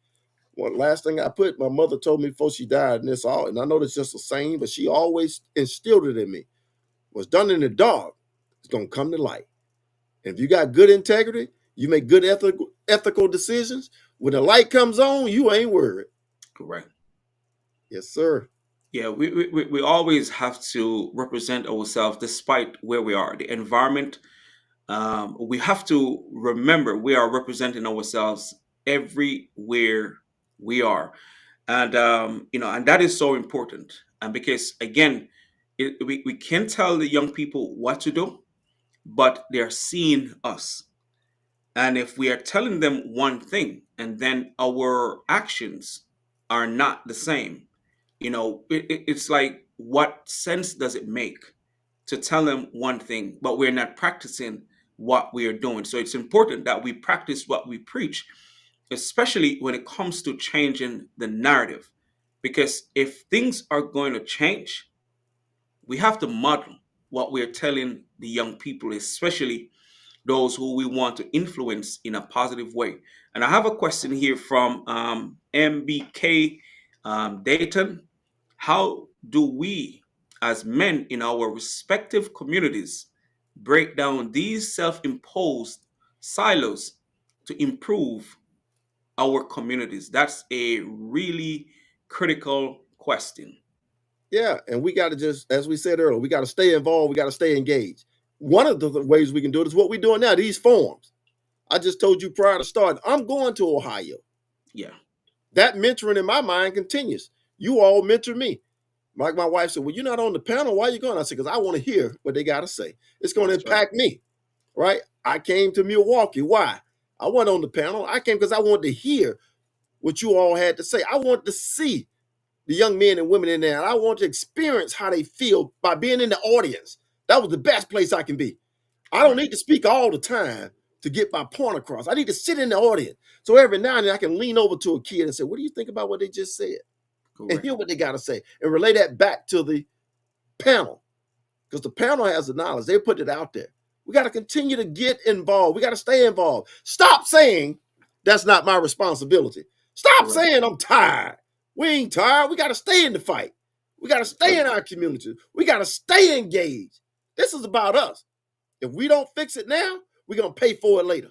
One last thing I put, my mother told me before she died, and I know that's just a saying, but she always instilled it in me. What's done in the dark is going to come to light. And if you got good integrity, you make good ethical decisions. When the light comes on, you ain't worried. Correct. Yes, sir. Yeah, we always have to represent ourselves despite where we are, the environment. We have to remember we are representing ourselves everywhere we are, and that is so important. And because again, we can tell the young people what to do, but they're seeing us. And if we are telling them one thing and then our actions are not the same, it's like, what sense does it make to tell them one thing, but we're not practicing what we are doing? So it's important that we practice what we preach, especially when it comes to changing the narrative. Because if things are going to change, we have to model what we're telling the young people, especially those who we want to influence in a positive way. And I have a question here from MBK Dayton. How do we, as men in our respective communities, break down these self imposed silos to improve our communities? That's a really critical question. Yeah, and we got to just, as we said earlier, we got to stay involved. We got to stay engaged. One of the ways we can do it is what we're doing now, these forums. I just told you prior to starting, I'm going to Ohio. Yeah. That mentoring in my mind continues. You all mentor me. Like my wife said, "Well, you're not on the panel. Why are you going?" I said, "Because I want to hear what they got to say. It's going to That's right. impact me." Right? I came to Milwaukee. Why? I wasn't on the panel. I came because I wanted to hear what you all had to say. I wanted to see the young men and women in there, and I want to experience how they feel by being in the audience. That was the best place I can be. I don't Correct. need to speak all the time to get my point across. I need to sit in the audience. So every now and then I can lean over to a kid and say, "What do you think about what they just said?" And Correct. hear what they got to say and relay that back to the panel, because the panel has the knowledge. They put it out there. We got to continue to get involved. We got to stay involved. Stop saying that's not my responsibility. Stop Correct. saying I'm tired. We ain't tired. We got to stay in the fight. We got to That's stay right. in our community. We got to stay engaged. This is about us. If we don't fix it now, we're going to pay for it later.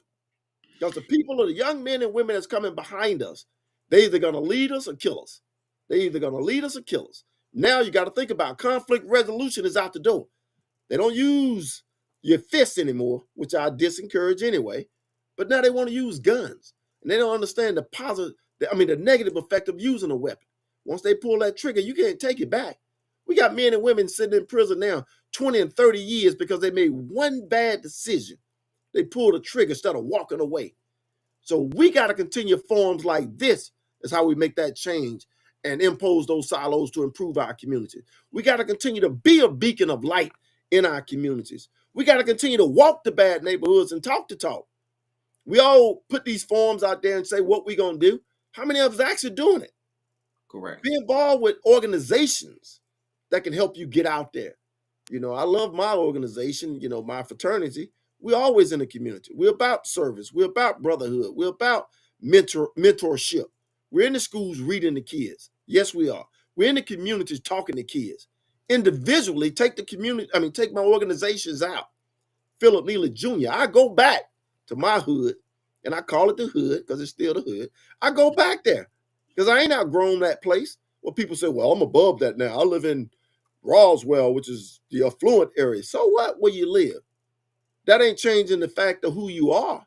Because the people or the young men and women that's coming behind us, they either going to lead us or kill us. They either going to lead us or kill us. Now you got to think about conflict resolution is out the door. They don't use your fists anymore, which I disencourage anyway. But now they want to use guns. And they don't understand the negative effect of using a weapon. Once they pull that trigger, you can't take it back. We got men and women sitting in prison now 20 and 30 years because they made one bad decision. They pulled a trigger instead of walking away. So we got to continue forums like this is how we make that change and impose those silos to improve our community. We got to continue to be a beacon of light in our communities. We got to continue to walk the bad neighborhoods and talk the talk. We all put these forums out there and say what we're going to do. How many of us actually doing it? Correct. Be involved with organizations that can help you get out there. I love my organization, my fraternity. We're always in the community. We're about service. We're about brotherhood. We're about mentorship. We're in the schools reading the kids. Yes, we are. We're in the communities talking to kids. Individually, take my organizations out. Philip Neely Jr. I go back to my hood, and I call it the hood because it's still the hood. I go back there because I ain't outgrown that place. Well, people say, "Well, I'm above that now. I live in Roswell, which is the affluent area. So what? Where you live? That ain't changing the fact of who you are,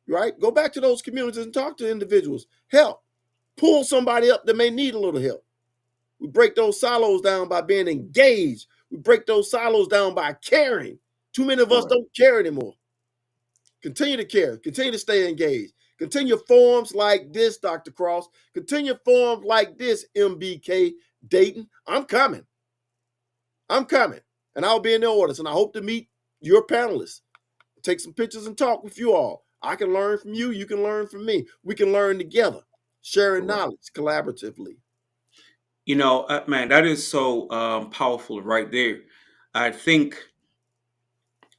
right? Go back to those communities and talk to individuals. Help. Pull somebody up that may need a little help. We break those silos down by being engaged. We break those silos down by caring. Too many of us Correct. don't care anymore. Continue to care. Continue to stay engaged. Continue forums like this, Dr. Cross. Continue forums like this, MBK Dayton. I'm coming. I'm coming. And I'll be in the audience. And I hope to meet your panelists. Take some pictures and talk with you all. I can learn from you. You can learn from me. We can learn together, sharing Correct. knowledge collaboratively. Man, that is so powerful right there. I think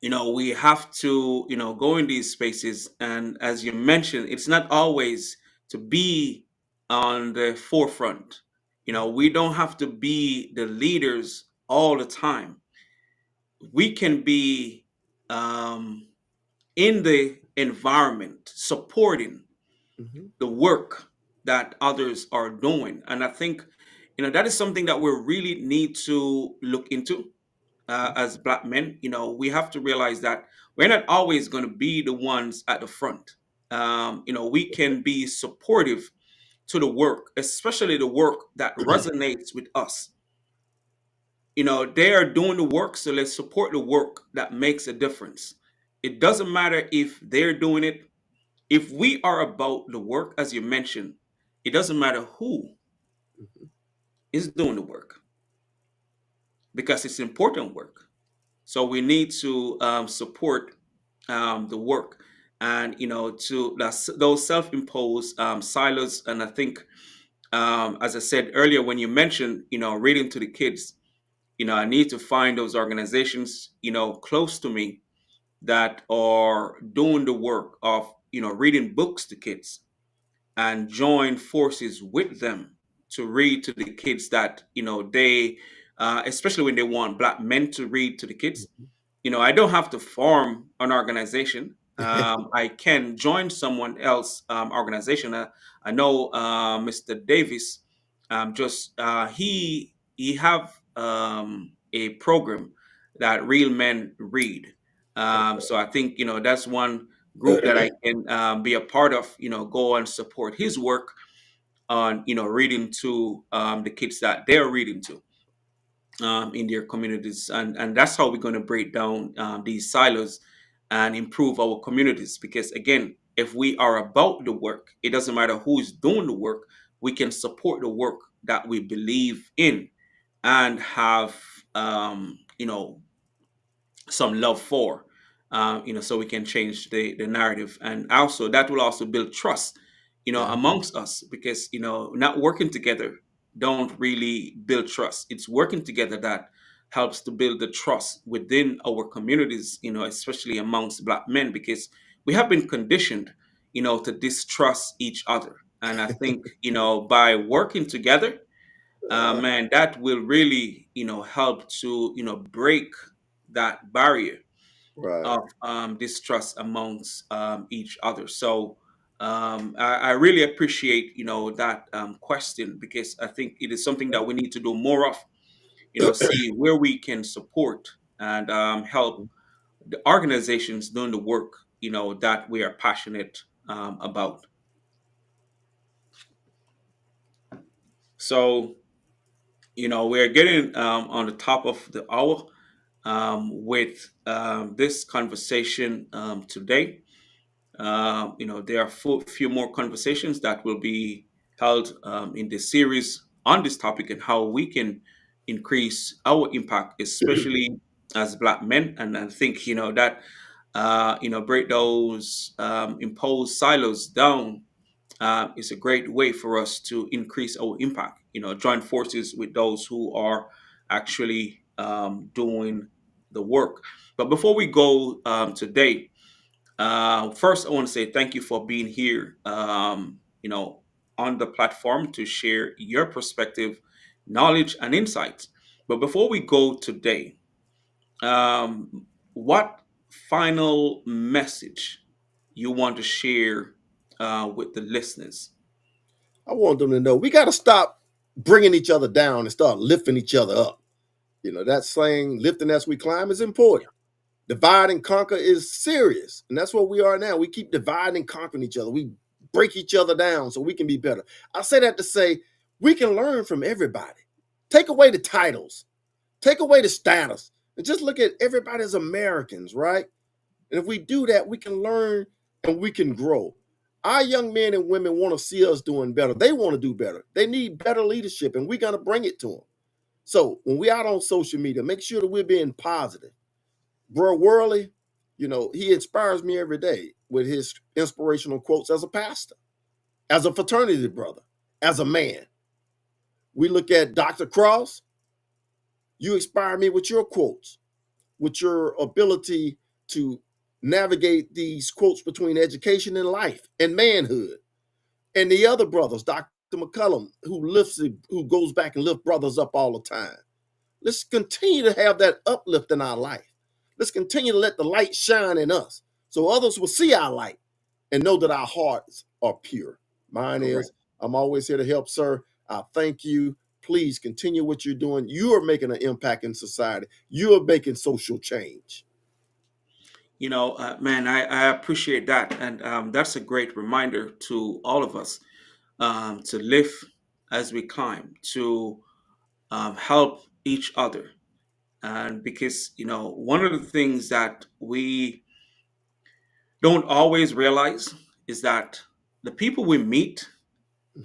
we have to go in these spaces, and as you mentioned, it's not always to be on the forefront. We don't have to be the leaders all the time. We can be um, in the environment supporting Mhm. the work that others are doing, and I think that is something that we really need to look into as black men. We have to realize that we're not always going to be the ones at the front. We can be supportive to the work, especially the work that resonates with us. They are doing the work, so let's support the work that makes a difference. It doesn't matter if they're doing it. If we are about the work, as you mentioned, it doesn't matter who is doing the work, because it's important work. So we need to support the work, and to those self-imposed silos. And I think, as I said earlier, when you mentioned reading to the kids, I need to find those organizations close to me that are doing the work of reading books to kids, and join forces with them to read to the kids that they especially when they want black men to read to the kids. I don't have to form an organization. I can join someone else organization. I know Mr. Davis. Just he have a program that real men read. So I think that's one group that I can be a part of. Go and support his work on reading to the kids that they're reading to in their communities, and that's how we're going to break down these silos and improve our communities. Because again, if we are about the work, it doesn't matter who's doing the work. We can support the work that we believe in and have some love for, so we can change the narrative, and also that will also build trust Yeah. amongst us, because not working together don't really build trust. It's working together that helps to build the trust within our communities, especially amongst black men, because we have been conditioned to distrust each other. And I think by working together, man, that will really help to break that barrier Right. of distrust amongst each other. So I really appreciate that question, because I think it is something that we need to do more of. See where we can support and help the organizations doing the work that we are passionate about. So we're getting on the top of the hour with this conversation today. There are few more conversations that will be held in this series on this topic, and how we can increase our impact, especially as black men. And I think that break those imposed silos down is a great way for us to increase our impact. Join forces with those who are actually doing the work. But before we go today, first, I want to say thank you for being here, on the platform to share your perspective, knowledge, and insights. But before we go today, what final message you want to share with the listeners? I want them to know we got to stop bringing each other down and start lifting each other up. That saying, lifting as we climb, is important. Divide and conquer is serious. And that's what we are now. We keep dividing and conquering each other. We break each other down so we can be better. I say that to say we can learn from everybody. Take away the titles, take away the status, and just look at everybody as Americans, right? And if we do that, we can learn and we can grow. Our young men and women want to see us doing better. They want to do better. They need better leadership, and we're going to bring it to them. So when we out on social media, make sure that we're being positive. Bro Worley, he inspires me every day with his inspirational quotes as a pastor, as a fraternity brother, as a man. We look at Dr. Cross. You inspire me with your quotes, with your ability to navigate these quotes between education and life and manhood. And the other brothers, Dr. McCullum, who goes back and lifts brothers up all the time. Let's continue to have that uplift in our life. Let's continue to let the light shine in us so others will see our light and know that our hearts are pure. Mine Correct. is. I'm always here to help, sir. I thank you. Please continue what you're doing. You are making an impact in society. You are making social change. Man, I appreciate that. And that's a great reminder to all of us to live as we climb, to help each other. And because, one of the things that we don't always realize is that the people we meet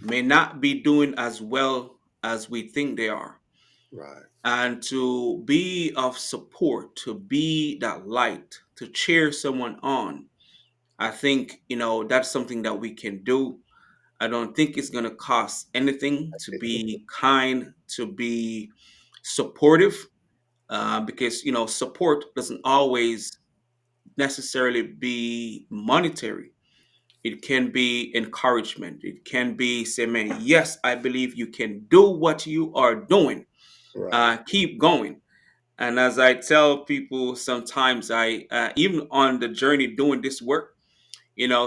may not be doing as well as we think they are. Right. And to be of support, to be that light, to cheer someone on, I think, that's something that we can do. I don't think it's going to cost anything to be kind, to be supportive, because, support doesn't always necessarily be monetary. It can be encouragement. It can be say, man, yes, I believe you can do what you are doing. Right. Keep going. And as I tell people sometimes, even on the journey doing this work,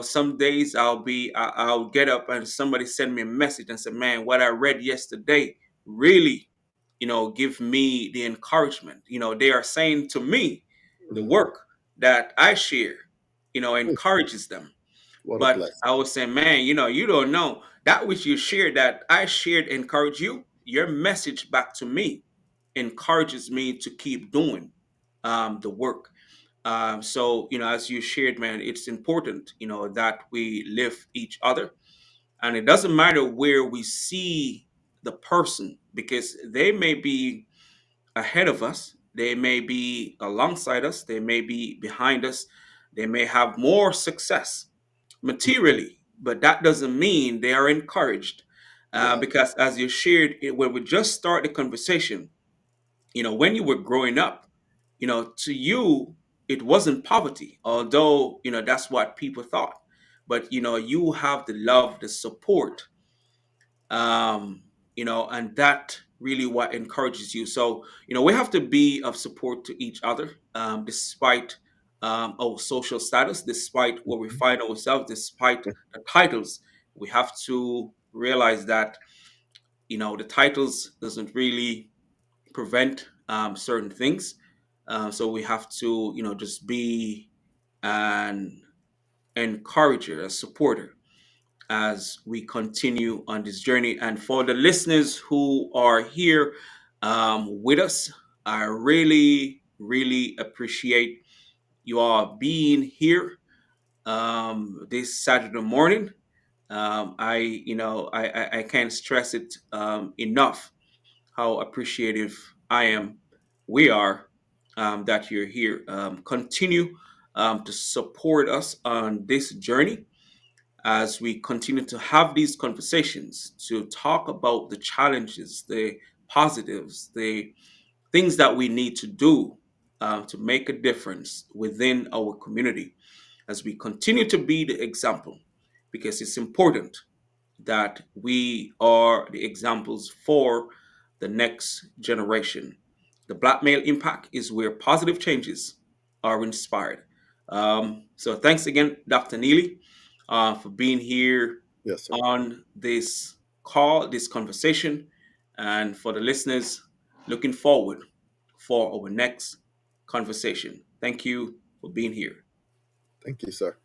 some days I'll get up and somebody send me a message and say, man, what I read yesterday really, give me the encouragement. They are saying to me, the Mhm. work that I share, encourages them. What a But blessing. I was saying, man, you don't know that which you shared, that I shared, encourage you. Your message back to me encourages me to keep doing the work. So, as you shared, man, it's important, that we lift each other. And it doesn't matter where we see the person, because they may be ahead of us, they may be alongside us, they may be behind us, they may have more success materially, but that doesn't mean they are encouraged. Right. Because as you shared, when we just start the conversation, when you were growing up, to you, it wasn't poverty, although, that's what people thought. But, you have the love, the support, and that really what encourages you. So, we have to be of support to each other, despite our social status, despite where we Mhm. find ourselves, despite the titles. We have to realize that, the titles doesn't really prevent certain things. So we have to, just be an encourager, a supporter as we continue on this journey. And for the listeners who are here with us, I really, really appreciate you all being here this Saturday morning. I can't stress it enough how appreciative I am, we are, that you're here. Continue to support us on this journey as we continue to have these conversations, to talk about the challenges, the positives, the things that we need to do to make a difference within our community as we continue to be the example, because it's important that we are the examples for the next generation. The Black Male Impact is where positive changes are inspired. So thanks again, Dr. Neely, for being here Yes, sir. on this call, this conversation, and for the listeners, looking forward. for our next conversation. Thank you for being here. Thank you, sir.